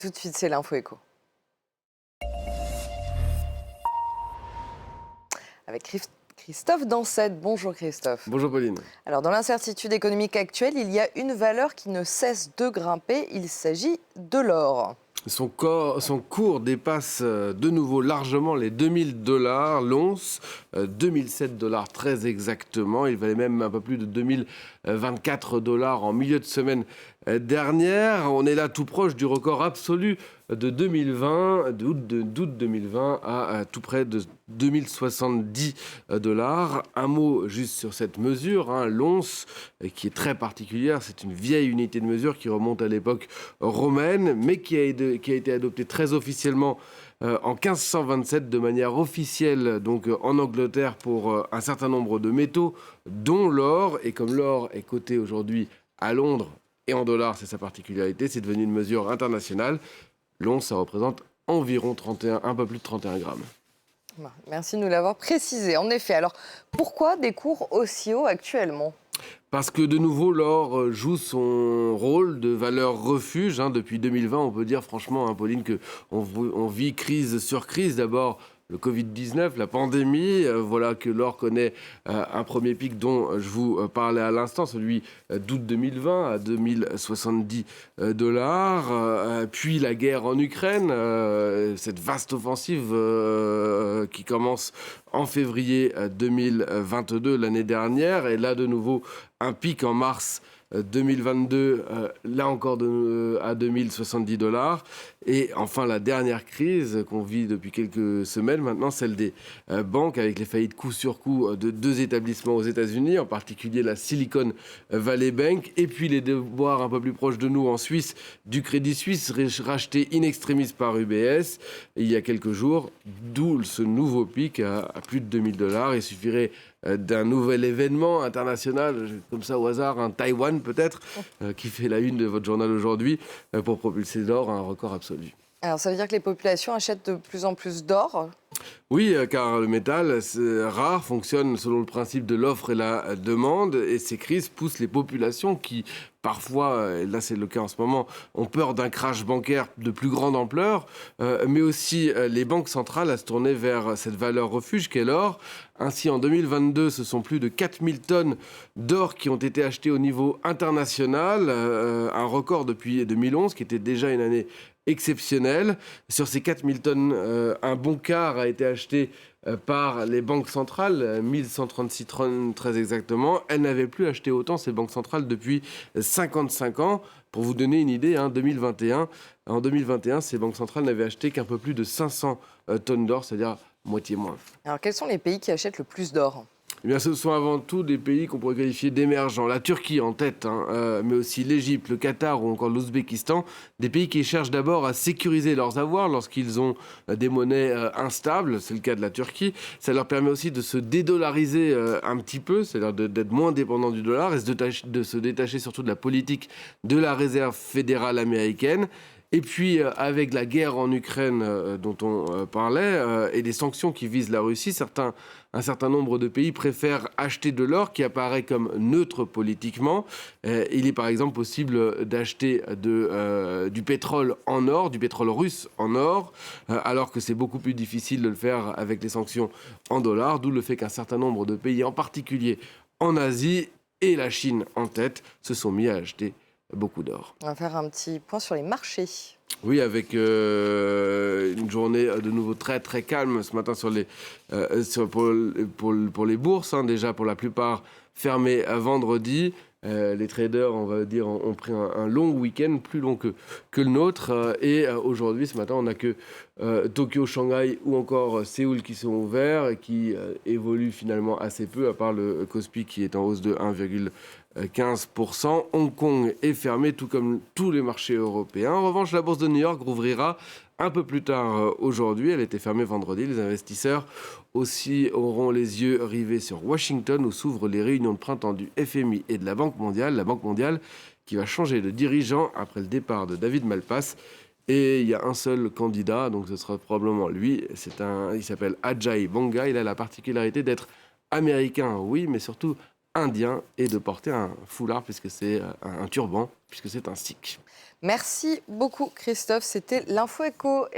Tout de suite, c'est l'info éco. Avec Christophe Dansette. Bonjour Christophe. Bonjour Pauline. Alors, dans l'incertitude économique actuelle, il y a une valeur qui ne cesse de grimper. Il s'agit de l'or. Son cours dépasse de nouveau largement les 2000 dollars l'once, 2007 dollars très exactement. Il valait même un peu plus de 2024 dollars en milieu de semaine dernière. On est là tout proche du record absolu de 2020, d'août 2020 à tout près de 2070 dollars. Un mot juste sur cette mesure, l'once, qui est très particulière. C'est une vieille unité de mesure qui remonte à l'époque romaine, mais qui a été adoptée très officiellement en 1527 de manière officielle donc en Angleterre pour un certain nombre de métaux, dont l'or. Et comme l'or est coté aujourd'hui à Londres et en dollars, c'est sa particularité, c'est devenu une mesure internationale. L'once, ça représente environ un peu plus de 31 grammes. Merci de nous l'avoir précisé. En effet, alors pourquoi des cours aussi hauts actuellement ? Parce que de nouveau, l'or joue son rôle de valeur refuge. Depuis 2020, on peut dire franchement, Pauline, qu'on vit crise sur crise. D'abord, le Covid-19, la pandémie, voilà que l'or connaît un premier pic dont je vous parlais à l'instant, celui d'août 2020 à 2070 dollars. Puis la guerre en Ukraine, cette vaste offensive qui commence en février 2022, l'année dernière. Et là, de nouveau, un pic en mars 2022, là encore à 2070 dollars. Et enfin, la dernière crise qu'on vit depuis quelques semaines maintenant, celle des banques, avec les faillites coup sur coup de 2 établissements aux États-Unis, en particulier la Silicon Valley Bank, et puis les devoirs un peu plus proches de nous en Suisse, du Crédit Suisse, racheté in extremis par UBS il y a quelques jours, d'où ce nouveau pic à plus de 2000 dollars. Il suffirait d'un nouvel événement international, comme ça au hasard, un Taïwan peut-être, qui fait la une de votre journal aujourd'hui, pour propulser l'or à un record absolu. Alors, ça veut dire que les populations achètent de plus en plus d'or ? Oui, car le métal rare fonctionne selon le principe de l'offre et la demande, et ces crises poussent les populations qui, parfois, et là c'est le cas en ce moment, ont peur d'un crash bancaire de plus grande ampleur, mais aussi les banques centrales à se tourner vers cette valeur refuge qu'est l'or. Ainsi, en 2022, ce sont plus de 4000 tonnes d'or qui ont été achetées au niveau international, un record depuis 2011, qui était déjà une année exceptionnelle. Sur ces 4000 tonnes, un bon quart a été acheté par les banques centrales, 1136 tonnes très exactement. Elles n'avaient plus acheté autant, ces banques centrales, depuis 55 ans. Pour vous donner une idée, en 2021, ces banques centrales n'avaient acheté qu'un peu plus de 500 tonnes d'or, c'est-à-dire moitié moins. Alors, quels sont les pays qui achètent le plus d'or ? Eh bien, ce sont avant tout des pays qu'on pourrait qualifier d'émergents. La Turquie en tête, mais aussi l'Égypte, le Qatar ou encore l'Ouzbékistan. Des pays qui cherchent d'abord à sécuriser leurs avoirs lorsqu'ils ont des monnaies instables. C'est le cas de la Turquie. Ça leur permet aussi de se dédollariser un petit peu, c'est-à-dire d'être moins dépendants du dollar et de se détacher surtout de la politique de la Réserve fédérale américaine. Et puis, avec la guerre en Ukraine dont on parlait et les sanctions qui visent la Russie, un certain nombre de pays préfèrent acheter de l'or qui apparaît comme neutre politiquement. Il est par exemple possible d'acheter du pétrole en or, du pétrole russe en or, alors que c'est beaucoup plus difficile de le faire avec les sanctions en dollars, d'où le fait qu'un certain nombre de pays, en particulier en Asie et la Chine en tête, se sont mis à acheter beaucoup d'or. On va faire un petit point sur les marchés. Oui, avec une journée de nouveau très très calme ce matin pour les bourses, déjà pour la plupart fermées à vendredi. Les traders, on va dire, ont pris un long week-end, plus long que le nôtre. Et aujourd'hui, ce matin, on n'a que Tokyo, Shanghai ou encore Séoul qui sont ouverts et qui évoluent finalement assez peu, à part le Kospi qui est en hausse de 1,15%. Hong Kong est fermé, tout comme tous les marchés européens. En revanche, la bourse de New York rouvrira un peu plus tard aujourd'hui. Elle était fermée vendredi. Les investisseurs aussi auront les yeux rivés sur Washington, où s'ouvrent les réunions de printemps du FMI et de la Banque mondiale. La Banque mondiale qui va changer de dirigeant après le départ de David Malpass. Et il y a un seul candidat, donc ce sera probablement lui. Il s'appelle Ajay Banga. Il a la particularité d'être américain, oui, mais surtout indien et de porter un foulard, puisque c'est un turban, puisque c'est un sikh. Merci beaucoup Christophe, c'était l'Info Éco.